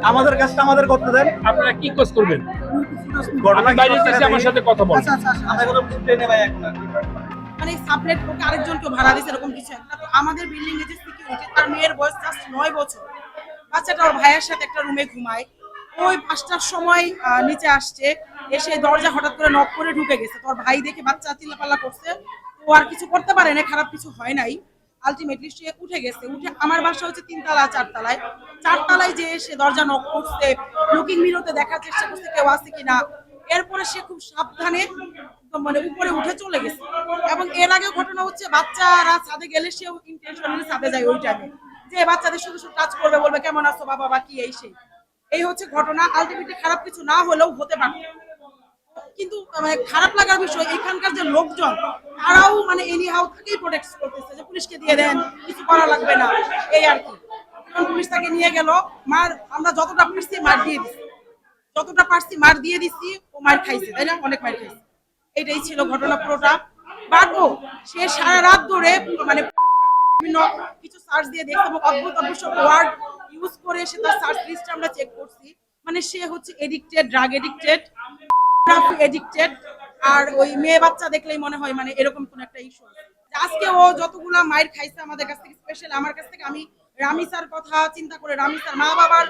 আমাদের কাজটা আমাদের করতে দেন। আপনারা কি কাজ করবেন? ঘটনা বাইরে এসে আমার সাথে কথা বলেন। মানে সাবলেট ওকে আরেকজনকে ভাড়া দিয়েছে এরকম কিছু একটা। তো আমাদের বিল্ডিং এ যে সিকিউরিটি, তার মেয়ের বয়স জাস্ট 9 বছর। বাচ্চাটা ওর ভাইয়ের সাথে একটা রুমে ঘুমায়। ওই 5টার সময় নিচে আসছে, এসে দরজা হঠাৎ করে নক করে ঢুকে গেছে। তোর ভাই দেখে বাচ্চা চিল্লাপাল্লা করছে, ও আর কিছু করতে পারে না, খারাপ কিছু হয় নাই। আলটিমেটলি সে উঠে গেছে। উঠে আমার বাসা হচ্ছে 3 তলা 4 তলায়। 4 তলায় যে সে দরজা নক করছে, লুকিং মিররতে দেখার চেষ্টা করছে কেউ আছে কিনা। এরপরে সে খুব সাবধানে মানে উপরে উঠে চলে গেছে। এবং এর আগে ঘটনা হচ্ছে বাচ্চারা ছাদে গেলে সেও ইন্টেনশনালি ছাদে যায় ওই টাইমে, যে বাচ্চাদের শুধু শুধু টাচ করবে, বলবে কেমন আছো বাবা বা কি এই সেই। এই হচ্ছে ঘটনা। আলটিমেটলি খারাপ কিছু না হলেও হতে পারে, কিন্তু মানে খারাপ লাগার বিষয় এখানকার যে লোকজন তারাও মানে এনি হাউ তাকেই প্রোটেক্ট করতেছে, যে পুলিশকে দিয়ে দেন, কিছু করা লাগবে না, এই আর কি। এখন পুলিশ তাকে নিয়ে গেল। মার আমরা যতটা পারছি মার দিয়ে দিছি, যতটা পারছি মার দিয়ে দিছি। ও মার খাইছে, তাই না? অনেক মার খাইছে। এটাই ছিল ঘটনা পুরোটা। বাট ও সে সারা রাত ধরে মানে বিভিন্ন কিছু সার্চ দিয়ে দেখছে এবং অদ্ভুত অদ্ভুত ওয়ার্ড ইউজ করে সে তার সার্চ লিস্ট আমরা চেক করছি। মানে সে হচ্ছে এডিক্টেড, ড্রাগ এডিক্টেড, এডিক্টেড। আর ওই মেয়ে বাচ্চা দেখলেই মনে হয় মানে এরকম কোন একটা ইস্যু। আজকে ও যতগুলা মায়ের খাইছে আমাদের কাছ থেকে, স্পেশাল আমার কাছ থেকে, আমি রামিসার কথা চিন্তা করে, রামিসার মা বাবার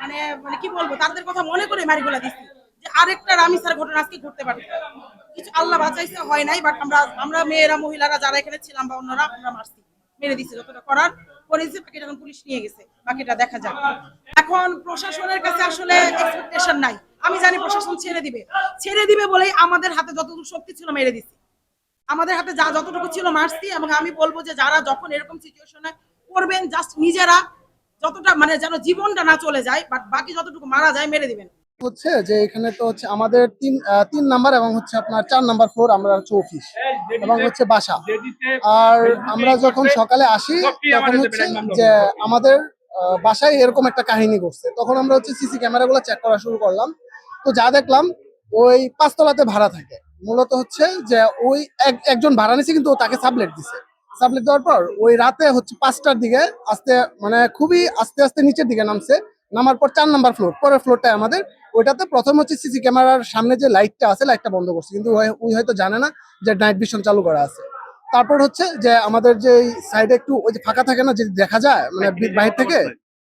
মানে মানে কি বলবো, তাদের কথা মনে করে মারিগুলা দিচ্ছি, যে আরেকটা রামিসার ঘটনা আজকে ঘটতে পারে। কিছু আল্লাহ বাঁচাইছে, হয় নাই। বাট আমরা মেয়েরা, মহিলারা যারা এখানে ছিলাম বা অন্যরা, আমরা মারছি, মেরে দিচ্ছি, যতটা করার করেছে। বাকিটা এখন পুলিশ নিয়ে গেছে, বাকিটা দেখা যাক। এখন প্রশাসনের কাছে আসলে এক্সপেকটেশন নাই। আমি জানি প্রশাসন ছেড়ে দিবে বলেই আমাদের হাতে যতটুকু শক্তি ছিল মেরে দিছি। আমাদের হাতে যা যতটুকু ছিল মারছি। এবং আমি বলবো যে যারা যখন এরকম সিচুয়েশনে করবেন, জাস্ট নিজেরা যতটা মানে যেন জীবনটা না চলে যায়, বাট বাকি যতটুকু মারা যায় মেরে দিবেন। হচ্ছে যে এখানে তো হচ্ছে আমাদের তিন নাম্বার এবং হচ্ছে আপনার 4 নাম্বার ফ্লোর আমরা হচ্ছে অফিস এবং হচ্ছে বাসা। আর আমরা যখন সকালে আসি তখন হচ্ছে যে আমাদের বাসায় এরকম একটা কাহিনী ঘটছে। তখন আমরা হচ্ছে সিসি ক্যামেরাগুলো চেক করা শুরু করলাম। তো যা দেখলাম, ওই 5 তলাতে ভাড়া থাকে। মূলত হচ্ছে যে ওই একজন ভাড়া নিছে, কিন্তু তাকে সাবলেট দিছে। সাবলেট দেওয়ার পর ওই রাতে হচ্ছে 5টার দিকে আস্তে মানে খুবই আস্তে আস্তে নিচের দিকে নামছে। নামার পর 4 নাম্বার ফ্লোর, পরের ফ্লোরটা আমাদের, ওইটাতে প্রথম হচ্ছে সিসি ক্যামেরার সামনে যে লাইটটা আছে লাইটটা বন্ধ করছে, কিন্তু ওই হয়তো জানে না যে নাইট ভিশন চালু করা আছে। তারপর হচ্ছে যে আমাদের যে সাইডে একটু ওই যে ফাঁকা থাকে না, যে দেখা যায় মানে বাইরে থেকে,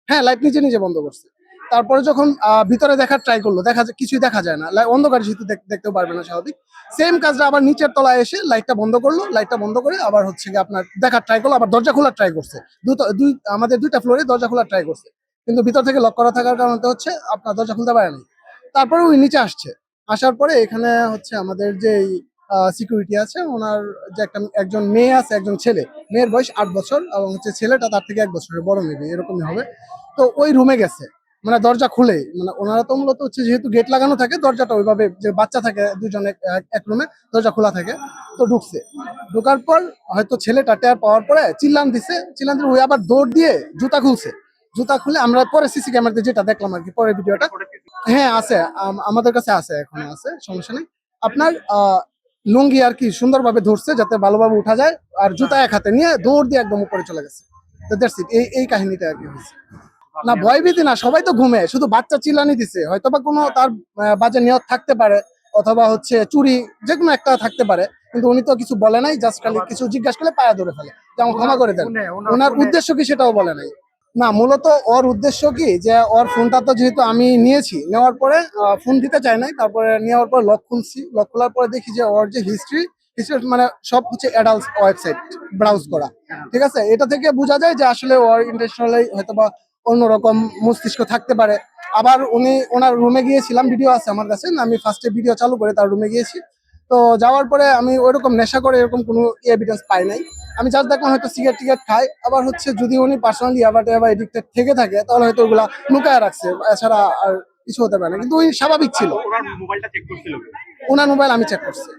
হ্যাঁ লাইট নিজে নিজে বন্ধ করছে। তারপরে যখন ভিতরে দেখার ট্রাই করলো, কিছুই দেখা যায় না, অন্ধকার যেহেতু দেখতেও পারবে না স্বাভাবিক। সেম কাজটা আবার নিচের তলায় এসে লাইটটা বন্ধ করলো, লাইটটা বন্ধ করে আবার হচ্ছে কি আপনার দেখার ট্রাই করলো, আবার দরজা খোলার ট্রাই করছে। আমাদের 2টা ফ্লোরে দরজা খোলার ট্রাই করছে, কিন্তু ভিতর থেকে লক করা থাকার কারণে হচ্ছে আপনার দরজা খুলতে পারেনি। তারপরে ওই নিচে আসার পরে এখানে হচ্ছে আমাদের যে সিকিউরিটি আছে, ওনার যে একজন মেয়ে আছে, একজন ছেলে। মেয়ের বয়স 8 বছর এবং হচ্ছে ছেলেটা তার থেকে 1 বছরের বড়, মেবি এরকমই হবে। তো ওই রুমে গেছে, মানে দরজা খুলে, মানে ওনারা তো মূলত হচ্ছে যেহেতু গেট লাগানো থাকে, দরজাটা ওইভাবে যে বাচ্চা থাকে দুজনে এক রুমে, দরজা খোলা থাকে। তো ঢোকার পর হয়তো ছেলেটা টের পাওয়ার পরে চিল্লান দিছে, ওই আবার দৌড় দিয়ে জুতা খুলে আমরা পরে সিসি ক্যামেরাতে যেটা দেখলাম আর কি, পরের ভিডিওটা। হ্যাঁ আছে, আমাদের কাছে আছে, এখনো আছে, সমস্যা নেই। আপনার লুঙ্গি আর কি সুন্দরভাবে ধরছে যাতে ভালোভাবে উঠা যায়, আর জুতা এক হাতে নিয়ে দৌড় দিয়ে একদম উপরে চলে গেছে। তো দ্যাটস ইট, এই কাহিনীটা আর কি হয়েছে। না ভয়ভীতি না, সবাই তো ঘুমে, শুধু বাচ্চা চিল্লানি দিছে। হয়তো বা কোনো তার বাজে নিয়ত থাকতে পারে, অথবা হচ্ছে চুরি, যে কোনো একটা থাকতে পারে, কিন্তু উনি তো কিছু বলে নাই, জাস্ট খালি কিছু জিজ্ঞাসা করলে পায়ে ধরে ফেলে যেমন ক্ষমা করে দেন। ওনার উদ্দেশ্য কি সেটাও বলে নাই। না, মূলত ওর উদ্দেশ্য কি, যে ওর ফোনটা তো যেহেতু আমি নিয়েছি, নেওয়ার পরে ফোন দিতে চাই নাই, তারপরে নেওয়ার পর লক খুলছি, লক খোলার পরে দেখি যে ওর যে হিস্ট্রি মানে সব হচ্ছে অ্যাডাল্ট ওয়েবসাইট ব্রাউজ করা। ঠিক আছে, এটা থেকে বোঝা যায় যে আসলে ওর ইন্টেনশনালি হয়তো বা অন্যরকম মস্তিষ্ক থাকতে পারে। আবার ওনার রুমে গিয়েছিলাম, ভিডিও আছে আমার কাছে, আমি ফার্স্টে ভিডিও চালু করে তার রুমে গিয়েছি। তো যাওয়ার পরে আমি ওইরকম নেশা করে এরকম কোনো এভিডেন্স পাই নাই। আমি জাস্ট দেখলাম হয়তো সিগারেট খায়। আবার হচ্ছে যদি উনি পার্সোনালি এবার এডিক্টেড থেকে থাকে, তাহলে হয়তো ওগুলা লুকায় রাখছে, এছাড়া আর কিছু হতে পারে না। কিন্তু ওই স্বাভাবিক ছিল। ওনার মোবাইল আমি চেক করছি।